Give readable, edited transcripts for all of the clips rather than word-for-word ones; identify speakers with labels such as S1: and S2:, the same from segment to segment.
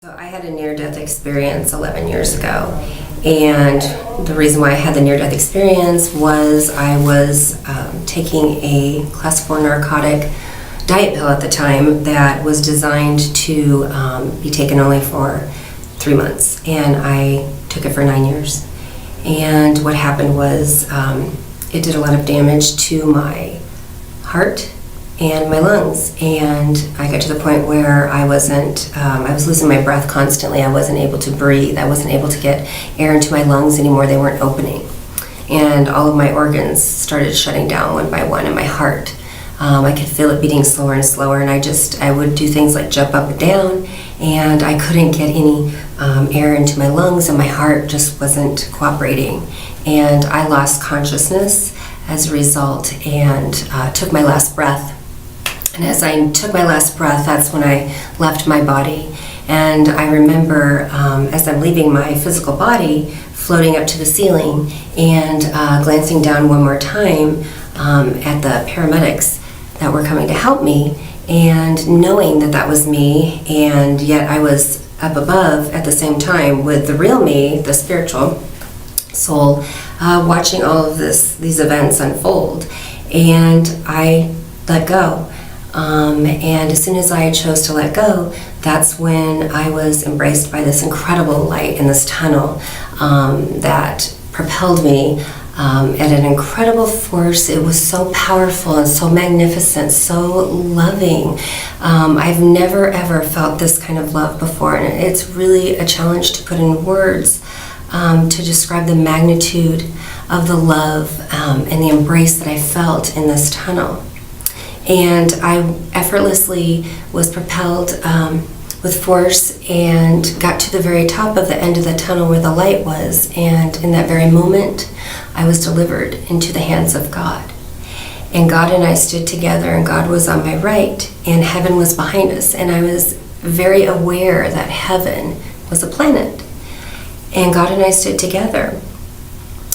S1: So I had a near-death experience 11 years ago, and the reason why I had the near-death experience was I was taking a class 4 narcotic diet pill at the time that was designed to be taken only for 3 months, and I took it for 9 years. And what happened was it did a lot of damage to my heart and my lungs, and I got to the point where I was losing my breath constantly. I wasn't able to breathe. I wasn't able to get air into my lungs anymore. They weren't opening, and all of my organs started shutting down one by one, and my heart, I could feel it beating slower and slower, and I would do things like jump up and down, and I couldn't get any air into my lungs, and my heart just wasn't cooperating, and I lost consciousness as a result, and took my last breath. And as I took my last breath, that's when I left my body. And I remember as I'm leaving my physical body, floating up to the ceiling and glancing down one more time at the paramedics that were coming to help me, and knowing that that was me, and yet I was up above at the same time with the real me, the spiritual soul, watching all of these events unfold. And I let go. And as soon as I chose to let go, that's when I was embraced by this incredible light in this tunnel that propelled me at an incredible force. It was so powerful and so magnificent, so loving. I've never ever felt this kind of love before, and it's really a challenge to put in words to describe the magnitude of the love and the embrace that I felt in this tunnel. And I effortlessly was propelled with force and got to the very top of the end of the tunnel where the light was. And in that very moment, I was delivered into the hands of God. And God and I stood together, and God was on my right, and heaven was behind us. And I was very aware that heaven was a planet. And God and I stood together.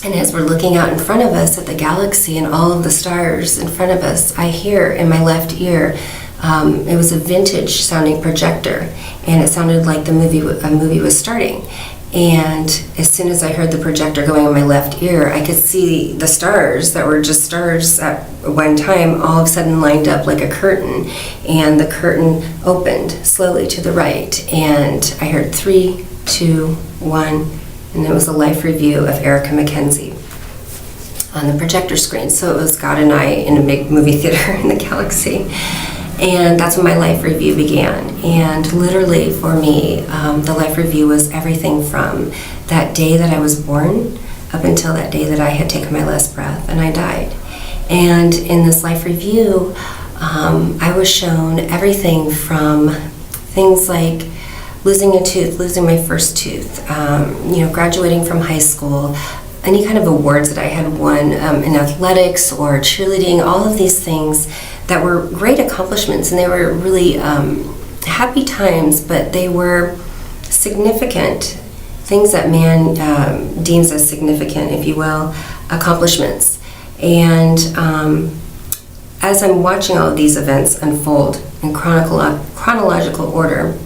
S1: And as we're looking out in front of us at the galaxy and all of the stars in front of us, I hear in my left ear, it was a vintage sounding projector, and it sounded like a movie was starting. And as soon as I heard the projector going in my left ear, I could see the stars that were just stars at one time all of a sudden lined up like a curtain, and the curtain opened slowly to the right, and I heard 3, 2, 1, and it was a life review of Mckenzie on the projector screen. So it was God and I in a big movie theater in the galaxy. And that's when my life review began. And literally for me, the life review was everything from that day that I was born up until that day that I had taken my last breath and I died. And in this life review, I was shown everything from things like losing a tooth, losing my first tooth, graduating from high school, any kind of awards that I had won in athletics or cheerleading, all of these things that were great accomplishments, and they were really happy times, but they were significant things that man deems as significant, if you will, accomplishments. And as I'm watching all of these events unfold in chronological order,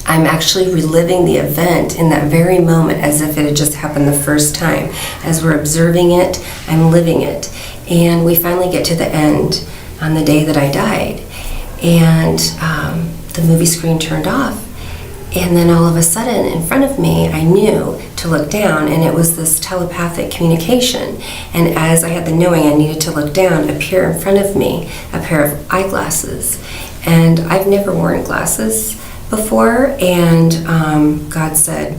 S1: I'm actually reliving the event in that very moment as if it had just happened the first time. As we're observing it, I'm living it. And we finally get to the end on the day that I died. And the movie screen turned off. And then all of a sudden, in front of me, I knew to look down, and it was this telepathic communication. And as I had the knowing I needed to look down, appear in front of me a pair of eyeglasses. And I've never worn glasses before, and God said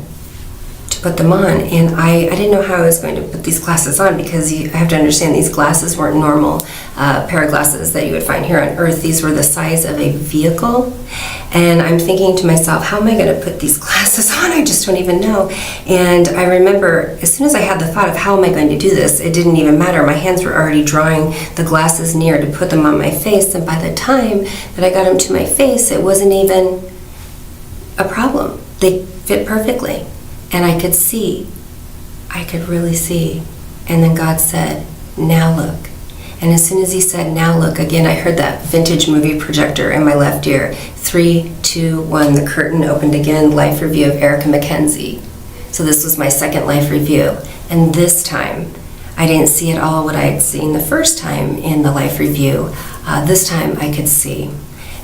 S1: to put them on, and I didn't know how I was going to put these glasses on, because I have to understand these glasses weren't normal pair of glasses that you would find here on Earth. These were the size of a vehicle, and I'm thinking to myself, how am I going to put these glasses on? I just don't even know. And I remember as soon as I had the thought of how am I going to do this, it didn't even matter. My hands were already drawing the glasses near to put them on my face, and by the time that I got them to my face, it wasn't even a problem. They fit perfectly, and I could see. I could really see. And then God said, now look. And as soon as he said, now look, again, I heard that vintage movie projector in my left ear. 3, 2, to when the curtain opened again, life review of Mckenzie. So this was my second life review. And this time, I didn't see at all what I had seen the first time in the life review. This time I could see.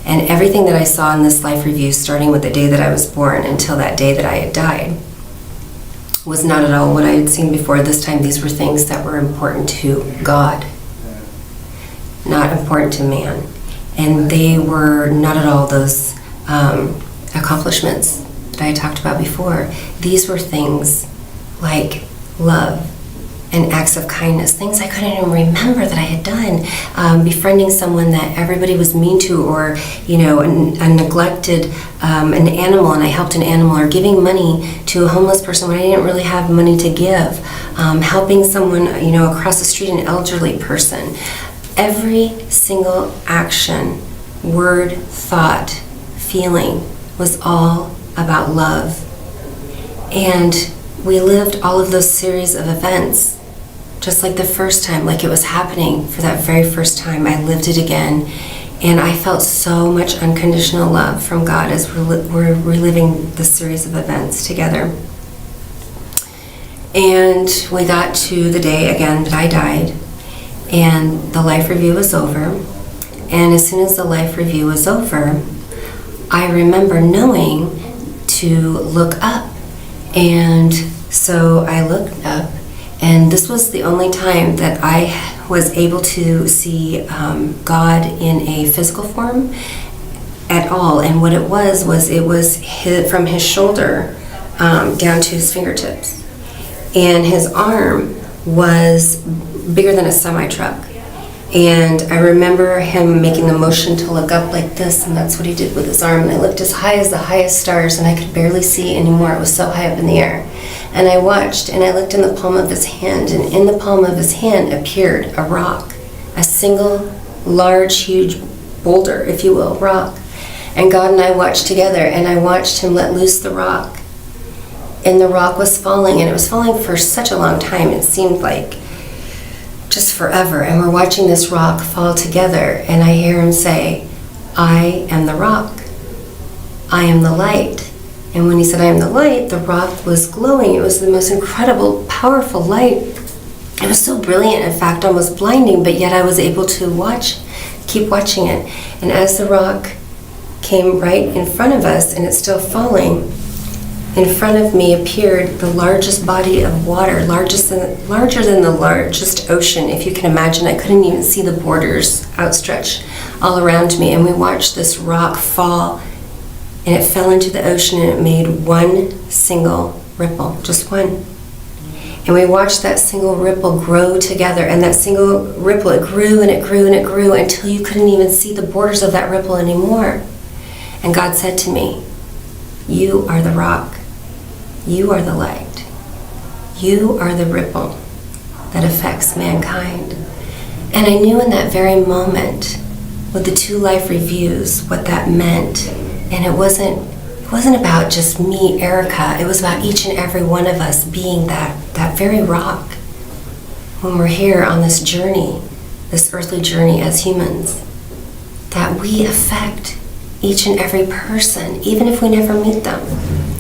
S1: And everything that I saw in this life review, starting with the day that I was born until that day that I had died, was not at all what I had seen before. This time these were things that were important to God, not important to man. And they were not at all those accomplishments that I talked about before. These were things like love and acts of kindness, things I couldn't even remember that I had done. Befriending someone that everybody was mean to, or a neglected an animal, and I helped an animal, or giving money to a homeless person when I didn't really have money to give. Helping someone across the street, an elderly person. Every single action, word, thought, feeling was all about love. And we lived all of those series of events just like the first time, like it was happening for that very first time. I lived it again, and I felt so much unconditional love from God as we're reliving this series of events together. And we got to the day again that I died, and the life review was over. And as soon as the life review was over, I remember knowing to look up. And so I looked up, and this was the only time that I was able to see God in a physical form at all. And what it was from his shoulder down to his fingertips. And his arm was bigger than a semi-truck. And I remember him making the motion to look up like this, and that's what he did with his arm. And I looked as high as the highest stars, and I could barely see anymore. It was so high up in the air. And I watched, and I looked in the palm of his hand, and in the palm of his hand appeared a rock, a single, large, huge boulder, if you will, rock. And God and I watched together, and I watched him let loose the rock. And the rock was falling, and it was falling for such a long time. It seemed like just forever. And we're watching this rock fall together, and I hear him say, "I am the rock. I am the light." And when he said, "I am the light," the rock was glowing. It was the most incredible, powerful light. It was so brilliant, in fact, almost blinding, but yet I was able to keep watching it. And as the rock came right in front of us, and it's still falling, in front of me appeared the largest body of water, larger than the largest ocean, if you can imagine. I couldn't even see the borders outstretched all around me. And we watched this rock fall, and it fell into the ocean, and it made one single ripple, just one. And we watched that single ripple grow together, and that single ripple, it grew and it grew and it grew until you couldn't even see the borders of that ripple anymore. And God said to me, "You are the rock. You are the light. You are the ripple that affects mankind." And I knew in that very moment, with the 2 life reviews, what that meant. And it wasn't about just me, Erica. It was about each and every one of us being that very rock when we're here on this journey, this earthly journey as humans, that we affect each and every person, even if we never meet them,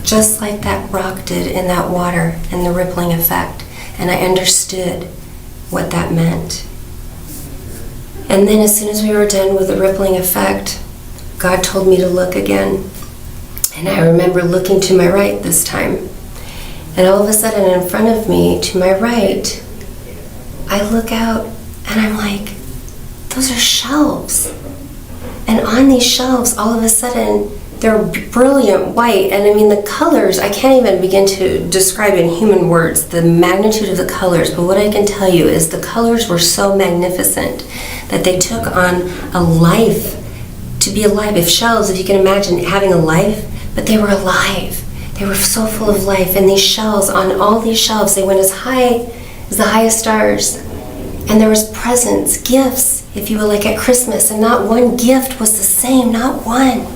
S1: just like that rock did in that water and the rippling effect. And I understood what that meant. And then as soon as we were done with the rippling effect, God told me to look again. And I remember looking to my right this time. And all of a sudden, in front of me, to my right, I look out, and I'm like, those are shelves. And on these shelves, all of a sudden, they're brilliant white. And I mean, the colors, I can't even begin to describe in human words the magnitude of the colors. But what I can tell you is the colors were so magnificent that they took on a life. To be alive, if you can imagine having a life, but they were alive. They were so full of life. And these shells, on all these shelves, they went as high as the highest stars. And there was presents, gifts, if you will, like at Christmas. And not one gift was the same, not one.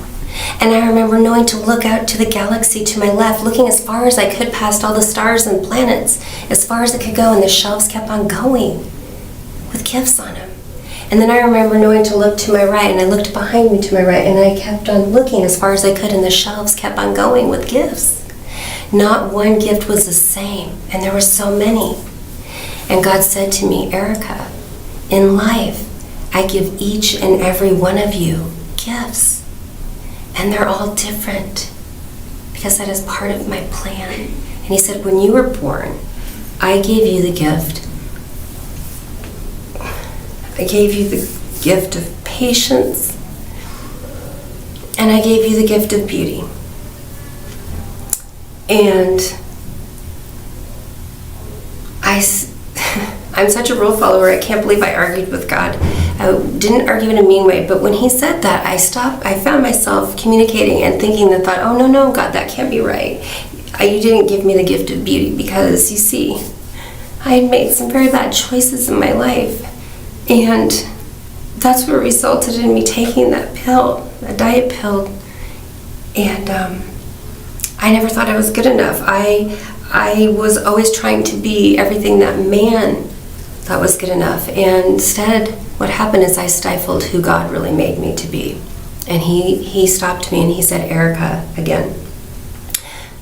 S1: And I remember knowing to look out to the galaxy to my left, looking as far as I could past all the stars and planets, as far as it could go. And the shelves kept on going with gifts on them. And then I remember knowing to look to my right, and I looked behind me to my right, and I kept on looking as far as I could, and the shelves kept on going with gifts. Not one gift was the same, and there were so many. And God said to me, Erica, in life, I give each and every one of you gifts, and they're all different, because that is part of my plan. And he said, when you were born, I gave you the gift. I gave you the gift of patience, and I gave you the gift of beauty. And I'm such a rule follower, I can't believe I argued with God. I didn't argue in a mean way, but when he said that, I found myself communicating and thinking the thought, oh no, God, that can't be right. You didn't give me the gift of beauty, because you see, I had made some very bad choices in my life, and that's what resulted in me taking that pill, a diet pill, and I never thought I was good enough. I was always trying to be everything that man thought was good enough, and instead what happened is I stifled who God really made me to be. And he stopped me and he said, Erica, again,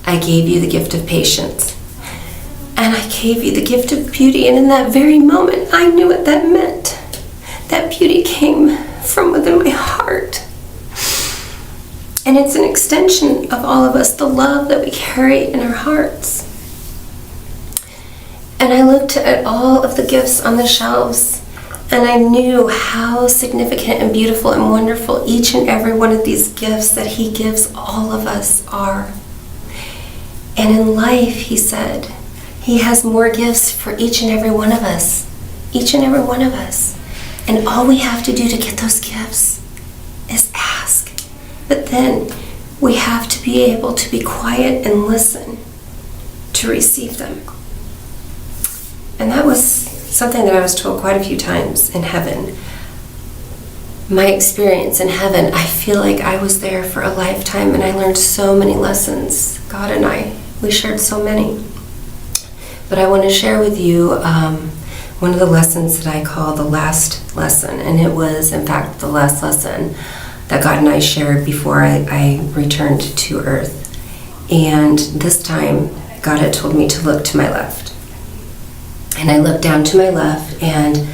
S1: I gave you the gift of patience, and I gave you the gift of beauty. And in that very moment, I knew what that meant. That beauty came from within my heart. And it's an extension of all of us, the love that we carry in our hearts. And I looked at all of the gifts on the shelves, and I knew how significant and beautiful and wonderful each and every one of these gifts that he gives all of us are. And in life, he said, he has more gifts for each and every one of us. Each and every one of us. And all we have to do to get those gifts is ask. But then we have to be able to be quiet and listen to receive them. And that was something that I was told quite a few times in heaven. My experience in heaven, I feel like I was there for a lifetime, and I learned so many lessons. God and we shared so many. But I want to share with you one of the lessons that I call the last lesson. And it was, in fact, the last lesson that God and I shared before I returned to earth. And this time, God had told me to look to my left. And I looked down to my left, and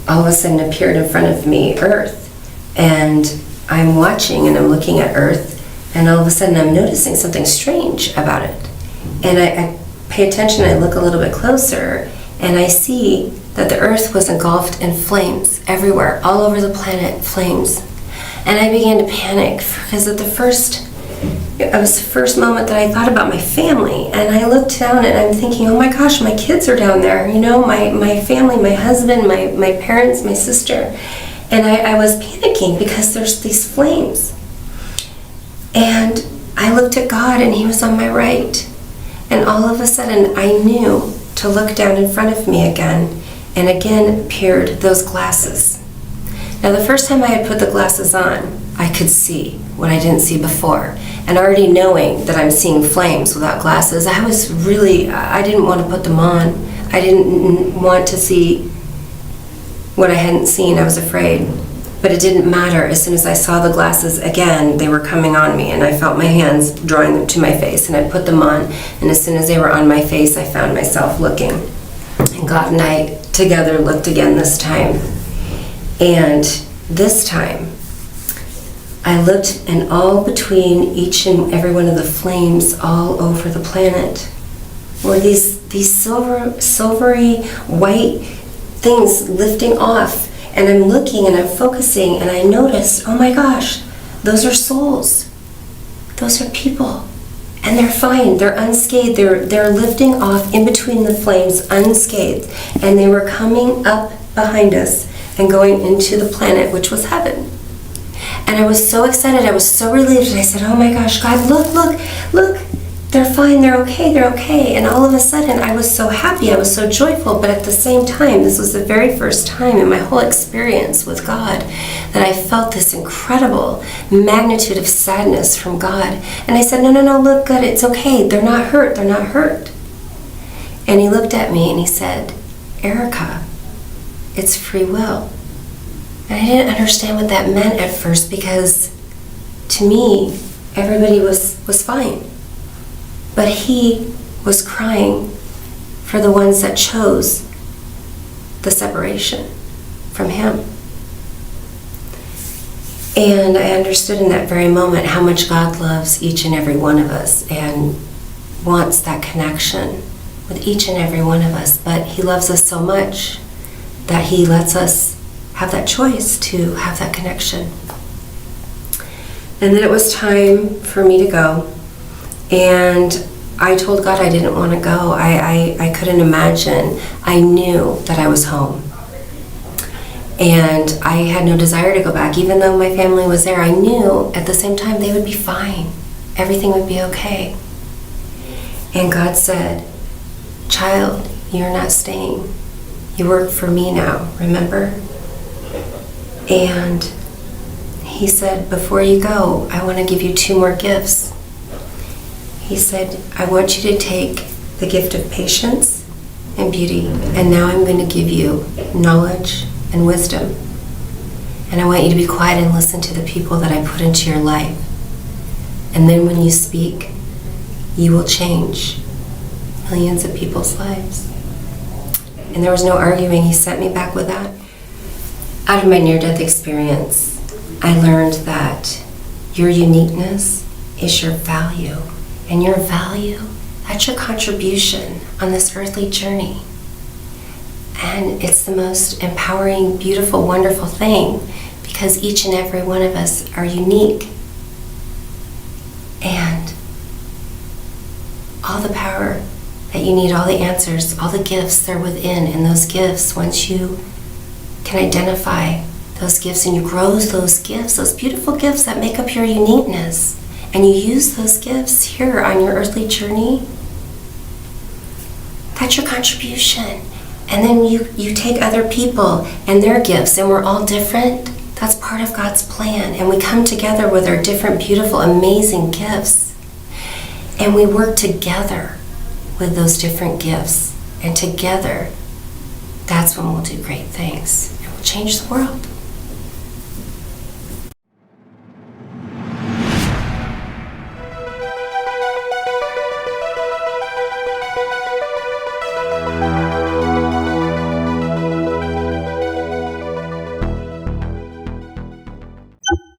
S1: all of a sudden appeared in front of me earth. And I'm watching and I'm looking at earth, and all of a sudden I'm noticing something strange about it. And I pay attention, I look a little bit closer, and I see that the earth was engulfed in flames everywhere, all over the planet, flames. And I began to panic, because it was the first moment that I thought about my family. And I looked down and I'm thinking, oh my gosh, my kids are down there, my family, my husband, my parents, my sister. And I was panicking because there's these flames. And I looked at God, and he was on my right. And all of a sudden I knew to look down in front of me again, and again appeared those glasses. Now, the first time I had put the glasses on, I could see what I didn't see before. And already knowing that I'm seeing flames without glasses, I didn't want to put them on. I didn't want to see what I hadn't seen. I was afraid. But it didn't matter. As soon as I saw the glasses again, they were coming on me, and I felt my hands drawing them to my face, and I put them on. And as soon as they were on my face, I found myself looking. And God and I together looked again this time. And this time, I looked, and all between each and every one of the flames all over the planet were these silvery white things lifting off. And I'm looking and I'm focusing, and I noticed, oh my gosh, those are souls. Those are people. And they're fine, they're unscathed. They're lifting off in between the flames unscathed. And they were coming up behind us and going into the planet, which was heaven. And I was so excited, I was so relieved, and I said, oh my gosh, God, look, they're fine, they're okay. And all of a sudden, I was so happy, I was so joyful, but at the same time, this was the very first time in my whole experience with God that I felt this incredible magnitude of sadness from God. And I said, no, look, good, it's okay, they're not hurt. And he looked at me and he said, Erica, it's free will. And I didn't understand what that meant at first, because to me, everybody was fine. But he was crying for the ones that chose the separation from him. And I understood in that very moment how much God loves each and every one of us and wants that connection with each and every one of us. But he loves us so much that he lets us have that choice to have that connection. And then it was time for me to go. And I told God I didn't want to go. I couldn't imagine. I knew that I was home. And I had no desire to go back. Even though my family was there, I knew at the same time they would be fine. Everything would be okay. And God said, "Child, you're not staying. You work for me now, remember?" And he said, "Before you go, I want to give you 2 more gifts." He said, "I want you to take the gift of patience and beauty, and now I'm going to give you knowledge and wisdom. And I want you to be quiet and listen to the people that I put into your life. And then when you speak, you will change millions of people's lives." And there was no arguing. He sent me back with that. Out of my near-death experience, I learned that your uniqueness is your value. And your value, that's your contribution on this earthly journey. And it's the most empowering, beautiful, wonderful thing, because each and every one of us are unique. And all the power that you need, all the answers, all the gifts, they're within. And those gifts, once you can identify those gifts and you grow those gifts, those beautiful gifts that make up your uniqueness, and you use those gifts here on your earthly journey, that's your contribution. And then you take other people and their gifts, and we're all different. That's part of God's plan. And we come together with our different, beautiful, amazing gifts. And we work together with those different gifts. And together, that's when we'll do great things. And we'll change the world.